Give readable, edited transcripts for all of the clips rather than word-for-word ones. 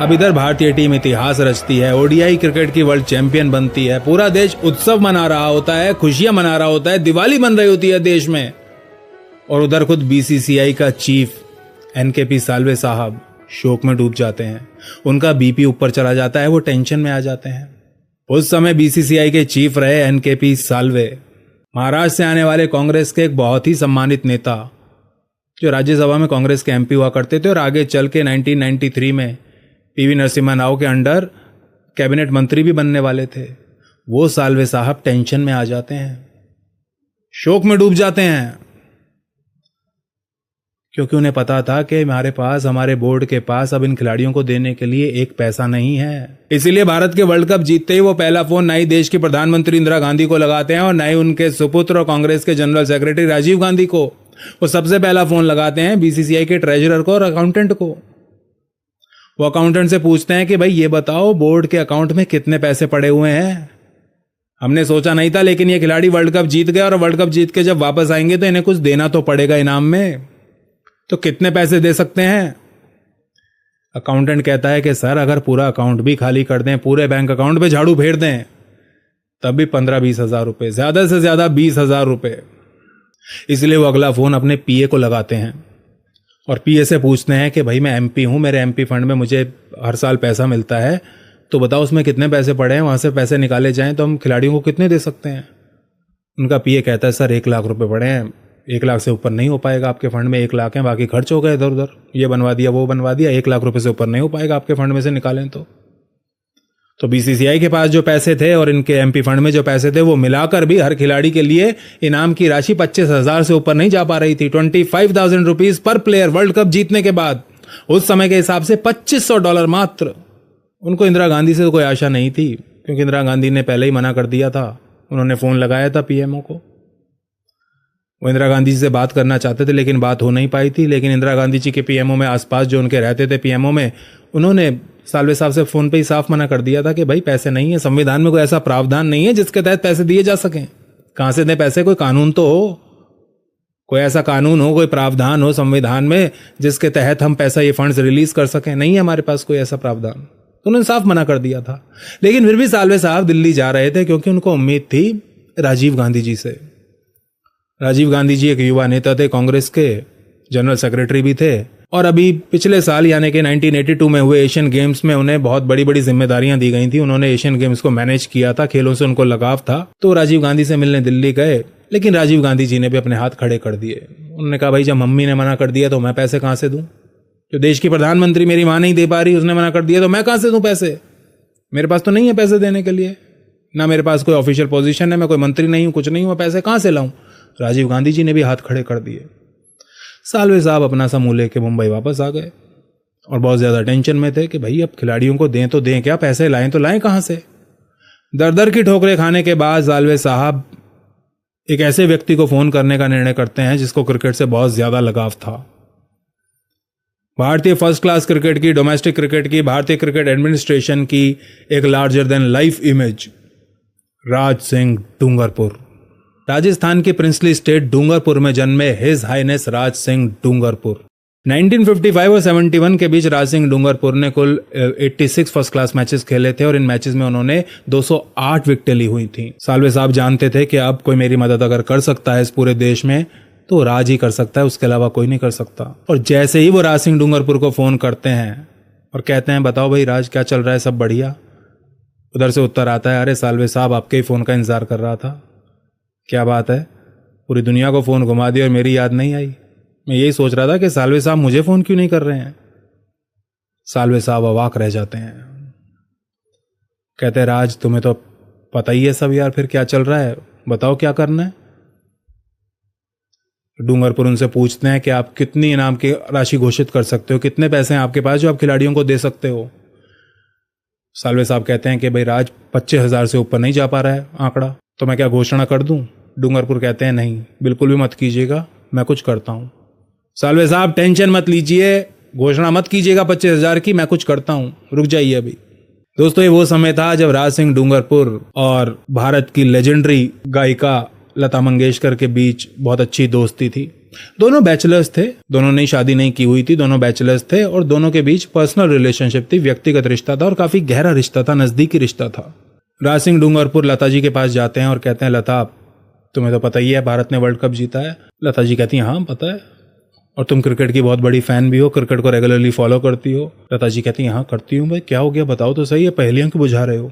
अब इधर भारतीय टीम इतिहास रचती है, ओडीआई क्रिकेट की वर्ल्ड चैंपियन बनती है, पूरा देश उत्सव मना रहा होता है, खुशियां मना रहा होता है, दिवाली बन रही होती है देश में। और उधर खुद बीसीसीआई का चीफ एनकेपी साल्वे साहब शोक में डूब जाते हैं। उनका बीपी ऊपर चला जाता है, वो टेंशन में आ जाते हैं। उस समय बीसीसीआई के चीफ रहे एनकेपी साल्वे, महाराष्ट्र से आने वाले कांग्रेस के एक बहुत ही सम्मानित नेता, जो राज्यसभा में कांग्रेस के एमपी हुआ करते थे और आगे चल के 1993 में पीवी नरसिम्हा राव के अंडर कैबिनेट मंत्री भी बनने वाले थे। वो साल्वे साहब टेंशन में आ जाते हैं, शोक में डूब जाते हैं, क्योंकि उन्हें पता था कि हमारे बोर्ड के पास अब इन खिलाड़ियों को देने के लिए एक पैसा नहीं है। इसीलिए भारत के वर्ल्ड कप जीतते ही वो पहला फोन ना ही देश की प्रधानमंत्री इंदिरा गांधी को लगाते हैं और ना ही उनके सुपुत्र और कांग्रेस के जनरल सेक्रेटरी राजीव गांधी को। वो सबसे पहला फोन लगाते हैं बीसीसीआई के ट्रेजरर को और अकाउंटेंट को। वो अकाउंटेंट से पूछते हैं कि भाई ये बताओ, बोर्ड के अकाउंट में कितने पैसे पड़े हुए हैं? हमने सोचा नहीं था, लेकिन ये खिलाड़ी वर्ल्ड कप जीत गए और वर्ल्ड कप जीत के जब वापस आएंगे तो इन्हें कुछ देना तो पड़ेगा इनाम में, तो कितने पैसे दे सकते हैं? अकाउंटेंट कहता है कि सर, अगर पूरा अकाउंट भी खाली कर दें, पूरे बैंक अकाउंट पे झाड़ू फेर दें, तब भी 15-20 हजार रुपए, ज्यादा से ज्यादा 20 हजार रुपए। इसलिए वो अगला फोन अपने पीए को लगाते हैं और पीए से पूछते हैं कि भाई मैं एमपी हूं, मेरे एमपी फंड में मुझे हर साल पैसा मिलता है, तो बताओ उसमें कितने पैसे पड़े हैं, वहां से पैसे निकाले जाएं तो हम खिलाड़ियों को कितने दे सकते हैं? उनका पीए कहता है सर 1 लाख रुपए पड़े हैं, 1 लाख से ऊपर नहीं हो पाएगा आपके फंड में। 1 लाख है, बाकी खर्च हो गए इधर उधर, ये बनवा दिया वो बनवा दिया, 1 लाख रुपए से ऊपर नहीं हो पाएगा आपके फंड में से निकालें तो बीसीसीआई के पास जो पैसे थे और इनके एमपी फंड में जो पैसे थे, वो मिलाकर भी हर खिलाड़ी के लिए इनाम की राशि 25,000 से ऊपर नहीं जा पा रही थी। 25,000 rupees per player world cup जीतने के बाद, उस समय के हिसाब से $2,500 मात्र। उनको इंदिरा गांधी से तो कोई आशा नहीं थी, क्योंकि इंदिरा गांधी ने पहले ही मना कर दिया था। उन्होंने फोन लगाया था पीएमओ को, वो इंदिरा गांधी जी से बात करना चाहते थे, लेकिन बात हो नहीं पाई थी। लेकिन इंदिरा गांधी जी के पीएमओ में आसपास जो उनके रहते थे पीएमओ में, उन्होंने साल्वे साहब से फोन पे ही साफ मना कर दिया था कि भाई पैसे नहीं है, संविधान में कोई ऐसा प्रावधान नहीं है जिसके तहत पैसे दिए जा सकें। कहां से दें पैसे? कोई कानून तो हो, कोई ऐसा कानून हो, कोई प्रावधान हो संविधान में जिसके तहत हम पैसा, ये फंड्स रिलीज कर सकें। नहीं है हमारे पास कोई ऐसा प्रावधान, तो उन्होंने साफ मना कर दिया था। लेकिन फिर भी साल्वे साहब दिल्ली जा रहे थे, क्योंकि उनको उम्मीद थी राजीव गांधी जी से। राजीव गांधी जी एक युवा नेता थे, कांग्रेस के जनरल सेक्रेटरी भी थे, और अभी पिछले साल यानी कि 1982 में हुए एशियन गेम्स में उन्हें बहुत बड़ी बड़ी जिम्मेदारियां दी गई थी। उन्होंने एशियन गेम्स को मैनेज किया था, खेलों से उनको लगाव था, तो राजीव गांधी से मिलने दिल्ली गए। लेकिन राजीव गांधी जी ने भी अपने हाथ खड़े कर दिए। उन्होंने कहा भाई जब मम्मी ने मना कर दिया तो मैं पैसे कहां से दूं? जो देश की प्रधानमंत्री मेरी मां नहीं दे पा रही, उसने मना कर दिया, तो मैं कहां से दूं पैसे? मेरे पास तो नहीं है पैसे देने के लिए, ना मेरे पास कोई ऑफिशियल पोजीशन है, मैं कोई मंत्री नहीं हूं, कुछ नहीं हूं, पैसे कहां से लाऊं? राजीव गांधी जी ने भी हाथ खड़े कर दिए। साल्वे साहब अपना समूह लेके मुंबई वापस आ गए और बहुत ज्यादा टेंशन में थे कि भाई अब खिलाड़ियों को दें तो दें क्या, पैसे लाएं तो लाएं कहां से? दर दर की ठोकरें खाने के बाद साल्वे साहब एक ऐसे व्यक्ति को फोन करने का निर्णय करते हैं जिसको क्रिकेट से बहुत ज्यादा लगाव था। भारतीय फर्स्ट क्लास क्रिकेट की, डोमेस्टिक क्रिकेट की, भारतीय क्रिकेट एडमिनिस्ट्रेशन की एक larger than life image, Raj Singh Dungarpur. Rajasthan की प्रिंसली स्टेट डूंगरपुर में जन्मे हिज हाइनेस राज सिंह डूंगरपुर। 1955 और 71 के बीच राज सिंह डूंगरपुर ने कुल 86 फर्स्ट क्लास मैचेस खेले थे और इन मैचेस में उन्होंने 208 विकेटें ली हुई थी। साल्वे साहब जानते थे कि अब कोई मेरी मदद अगर कर सकता है इस पूरे देश में तो राज ही कर सकता है, उसके अलावा कोई नहीं कर सकता। और जैसे ही वो राज सिंह डूंगरपुर को फोन करते हैं और कहते हैं बताओ भाई राज क्या चल रहा है, सब बढ़िया? उधर से उत्तर आता है, अरे साल्वे साहब आपके ही फोन का इंतजार कर रहा था। क्या बात है, पूरी दुनिया को फोन घुमा दिया और मेरी याद नहीं आई? मैं यही सोच रहा था कि साल्वे साहब मुझे फोन क्यों नहीं कर रहे हैं। साल्वे साहब अवाक रह जाते हैं, कहते हैं राज तुम्हें तो पता ही है सब यार, फिर क्या चल रहा है, बताओ क्या करना है। डूंगरपुर उनसे पूछते हैं कि आप कितनी इनाम की राशि घोषित कर सकते हो, कितने पैसे हैं आपके पास जो आप खिलाड़ियों को दे सकते हो। साल्वे साहब कहते हैं कि भाई राज 25,000 से ऊपर नहीं जा पा रहा है आंकड़ा, तो मैं क्या घोषणा कर दूं? डूंगरपुर कहते हैं नहीं, बिल्कुल भी मत कीजिएगा, मैं कुछ करता हूं। साल्वे साहब टेंशन मत लीजिए, घोषणा मत कीजिएगा 25,000 की, मैं कुछ करता हूं, रुक जाइए अभी। दोस्तों ये वो समय था जब राज सिंह डूंगरपुर और भारत की लेजेंडरी गायिका लता मंगेशकर के बीच बहुत अच्छी दोस्ती थी। दोनों बैचलर्स थे, दोनों ने शादी नहीं की हुई थी, दोनों बैचलर्स थे और दोनों के बीच पर्सनल रिलेशनशिप थी, व्यक्तिगत रिश्ता था और काफी गहरा रिश्ता था, नजदीकी रिश्ता था। राज सिंह डूंगरपुर लता जी के पास जाते हैं और कहते हैं, लता तुम्हें तो पता ही है भारत ने वर्ल्ड कप जीता है। लता जी कहती हैं, हाँ पता है, और तुम क्रिकेट की बहुत बड़ी फैन भी हो, क्रिकेट को रेगुलरली फॉलो करती हो। लता जी कहती हैं, हाँ करती हूँ। भाई क्या हो गया, बताओ तो सही है, पहेलियां क्यों बुझा रहे हो।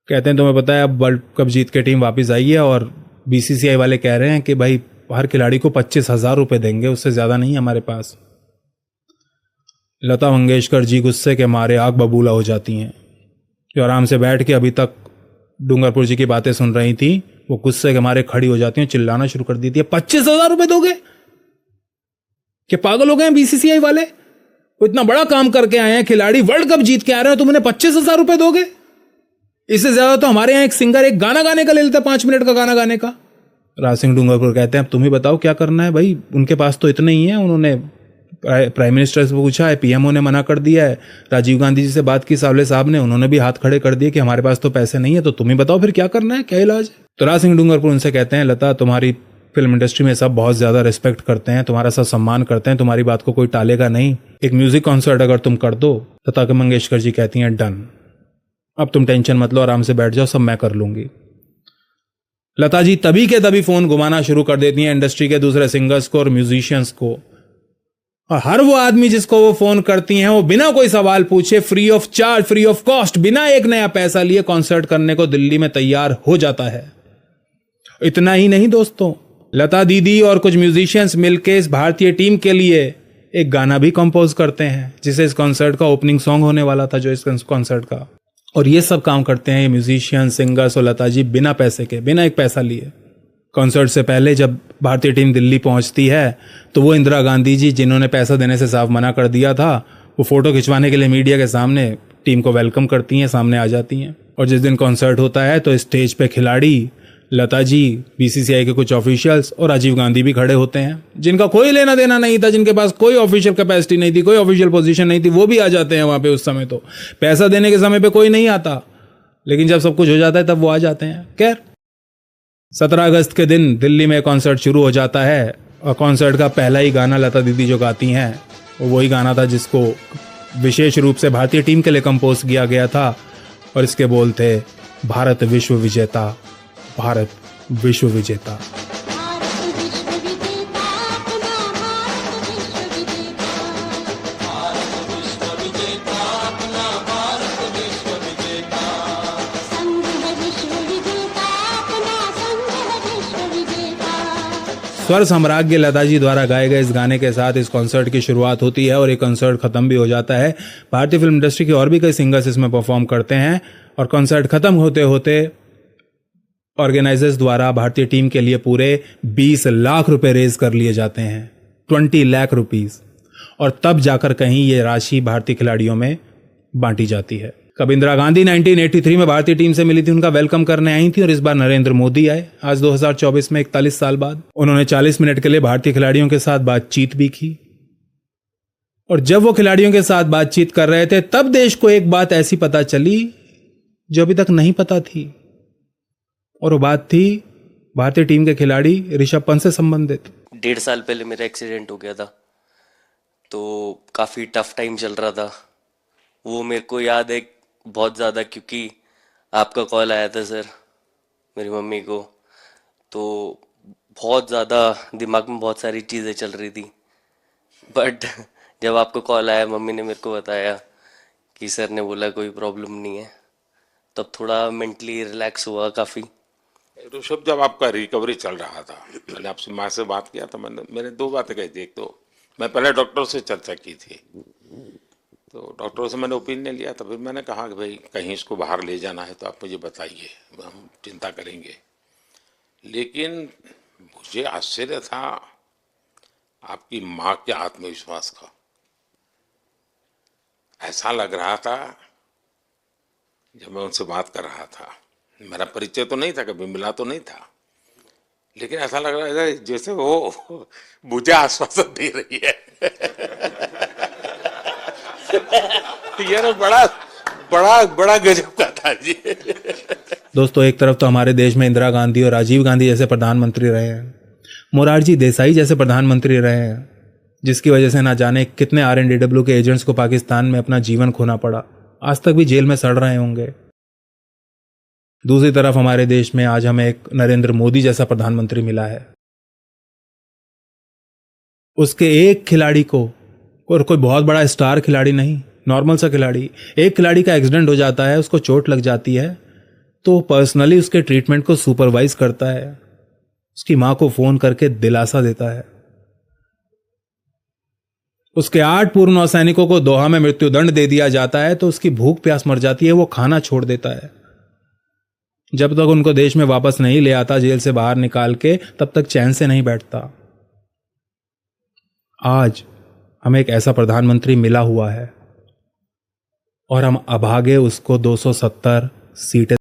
कहते हैं, तुम्हें पता है अब वर्ल्ड कप जीत के टीम वापस आई है और बीसीसीआई वाले कह रहे हैं कि भाई हर खिलाड़ी को 25,000 रुपए देंगे, उससे ज्यादा नहीं हमारे पास। लता मंगेशकर जी गुस्से के मारे आग बबूला हो जाती हैं। जो आराम से बैठ के अभी तक डूंगरपुर जी की बातें सुन रही थी, वो गुस्से के मारे खड़ी हो जाती हैं, चिल्लाना शुरू कर देती है, 25,000 रुपए दोगे? क्या पागल हो गए हैं बीसीसीआई वाले? वो इतना बड़ा काम करके आए हैं, खिलाड़ी वर्ल्ड कप जीत के आ रहे हैं, तुम उन्हें 25,000 रुपए दोगे? इससे ज्यादा तो हमारे यहाँ एक सिंगर एक गाना गाने का ले लेता, 5 मिनट का गाना गाने का। राज सिंह डूंगरपुर कहते हैं, अब तुम ही बताओ क्या करना है भाई, उनके पास तो इतने ही है। उन्होंने प्राइम मिनिस्टर से पूछा है, पीएमओ ने मना कर दिया है, राजीव गांधी जी से बात की सावले साहब ने, उन्होंने भी हाथ खड़े कर दिए कि हमारे पास तो पैसे नहीं है, तो तुम ही बताओ फिर क्या करना है, क्या इलाज है। तो राज सिंह डूंगरपुर उनसे कहते हैं, लता तुम्हारी फिल्म इंडस्ट्री में सब बहुत ज्यादा रिस्पेक्ट करते हैं, तुम्हारा सब सम्मान करते हैं, तुम्हारी बात को कोई टालेगा नहीं, एक म्यूजिक कॉन्सर्ट अगर तुम कर दो। लता मंगेशकर जी कहती हैं, डन, अब तुम टेंशन मत लो, आराम से बैठ जाओ, सब मैं कर लूंगी। लता जी तभी के तभी फोन घुमाना शुरू कर देती हैं इंडस्ट्री के दूसरे सिंगर्स को और म्यूजिशियंस को, और हर वो आदमी जिसको वो फोन करती हैं वो बिना कोई सवाल पूछे, free of charge, free of cost, बिना एक नया पैसा लिए कॉन्सर्ट करने को दिल्ली में तैयार हो जाता है। इतना ही नहीं दोस्तों, लता दीदी और कुछ म्यूजिशियंस मिलकर इस भारतीय टीम के लिए एक गाना भी कंपोज करते हैं, जिसे इस कॉन्सर्ट का ओपनिंग सॉन्ग होने वाला था, जो इस कॉन्सर्ट का। और ये सब काम करते हैं ये म्यूजिशियन, सिंगर्स और लता जी बिना पैसे के, बिना एक पैसा लिए। कॉन्सर्ट से पहले जब भारतीय टीम दिल्ली पहुंचती है तो वो इंदिरा गांधी जी, जिन्होंने पैसा देने से साफ मना कर दिया था, वो फोटो खिंचवाने के लिए मीडिया के सामने टीम को वेलकम करती हैं, सामने आ जाती हैं। और जिस दिन कॉन्सर्ट होता है तो स्टेज पे खिलाड़ी, लता जी, बीसीसीआई के कुछ ऑफिशियल्स और राजीव गांधी भी खड़े होते हैं, जिनका कोई लेना देना नहीं था, जिनके पास कोई ऑफिशियल कैपेसिटी नहीं थी, कोई ऑफिशियल पोजीशन नहीं थी, वो भी आ जाते हैं वहां पे। उस समय तो पैसा देने के समय पे कोई नहीं आता, लेकिन जब सब कुछ हो जाता है तब वो आ जाते हैं। खैर, 17 अगस्त के दिन दिल्ली में कॉन्सर्ट शुरू हो जाता है और कॉन्सर्ट का पहला ही गाना लता दीदी जो गाती हैं वो वही गाना था जिसको विशेष रूप से भारतीय टीम के लिए कंपोज किया गया था, और इसके बोल थे, भारत विश्व विजेता, भारत विश्व विजेता। स्वर सम्राज्ञ लता जी द्वारा गाए गए इस गाने के साथ इस कॉन्सर्ट की शुरुआत होती है और ये कॉन्सर्ट खत्म भी हो जाता है। भारतीय फिल्म इंडस्ट्री के और भी कई सिंगर्स इसमें परफॉर्म करते हैं और कॉन्सर्ट खत्म होते होते ऑर्गेनाइजर्स द्वारा भारतीय टीम के लिए पूरे 20 लाख रुपए रेज कर लिए जाते हैं, 20 लाख रुपीस, और तब जाकर कहीं ये राशि भारतीय खिलाड़ियों में बांटी जाती है। कब इंदिरा गांधी 1983 में भारतीय टीम से मिली थी, उनका वेलकम करने आई थी, और इस बार नरेंद्र मोदी आए आज 2024 में 41 साल बाद। उन्होंने 40 मिनट के लिए भारतीय खिलाड़ियों के साथ बातचीत भी की, और जब वो खिलाड़ियों के साथ बातचीत कर रहे थे तब देश को एक बात ऐसी पता चली जो अभी तक नहीं पता थी, और वो बात थी भारतीय टीम के खिलाड़ी ऋषभ पंत से संबंधित। 1.5 साल पहले मेरा एक्सीडेंट हो गया था, तो काफ़ी टफ टाइम चल रहा था। वो मेरे को याद है बहुत ज़्यादा, क्योंकि आपका कॉल आया था सर मेरी मम्मी को, तो बहुत ज़्यादा दिमाग में बहुत सारी चीज़ें चल रही थी। बट जब आपका कॉल आया, मम्मी ने मेरे को बताया कि सर ने बोला कोई प्रॉब्लम नहीं है, तब थोड़ा मेंटली रिलैक्स हुआ काफ़ी। ऋषभ, जब आपका रिकवरी चल रहा था, मैंने आपसे माँ से बात किया था, मैंने 2 बातें कही थी। एक तो मैं पहले डॉक्टर से चर्चा की थी, तो डॉक्टरों से मैंने ओपिनियन लिया था। फिर मैंने कहा कि भाई कहीं इसको बाहर ले जाना है तो आप मुझे बताइए, हम चिंता करेंगे। लेकिन मुझे आश्चर्य था आपकी माँ के आत्मविश्वास का। ऐसा लग रहा था, जब मैं उनसे बात कर रहा था, मेरा परिचय तो नहीं था, कभी मिला तो नहीं था, लेकिन ऐसा लग रहा है जैसे वो मुझे आश्वासन दे रही है। यार बड़ा बड़ा बड़ा गजब का था जी। दोस्तों, एक तरफ तो हमारे देश में इंदिरा गांधी और राजीव गांधी जैसे प्रधानमंत्री रहे हैं, मोरारजी देसाई जैसे प्रधानमंत्री रहे हैं, जिसकी वजह से ना जाने कितने RNDW के एजेंट्स को पाकिस्तान में अपना जीवन खोना पड़ा, आज तक भी जेल में सड़ रहे होंगे। दूसरी तरफ हमारे देश में आज हमें एक नरेंद्र मोदी जैसा प्रधानमंत्री मिला है। उसके एक खिलाड़ी को, और कोई बहुत बड़ा स्टार खिलाड़ी नहीं, नॉर्मल सा खिलाड़ी, एक खिलाड़ी का एक्सीडेंट हो जाता है, उसको चोट लग जाती है, तो पर्सनली उसके ट्रीटमेंट को सुपरवाइज करता है, उसकी मां को फोन करके दिलासा देता है। उसके 8 पूर्व नौसैनिकों को दोहा में मृत्युदंड दे दिया जाता है तो उसकी भूख प्यास मर जाती है, वो खाना छोड़ देता है। जब तक उनको देश में वापस नहीं ले आता जेल से बाहर निकाल के, तब तक चैन से नहीं बैठता। आज हमें एक ऐसा प्रधानमंत्री मिला हुआ है और हम अभागे उसको 270 सीटें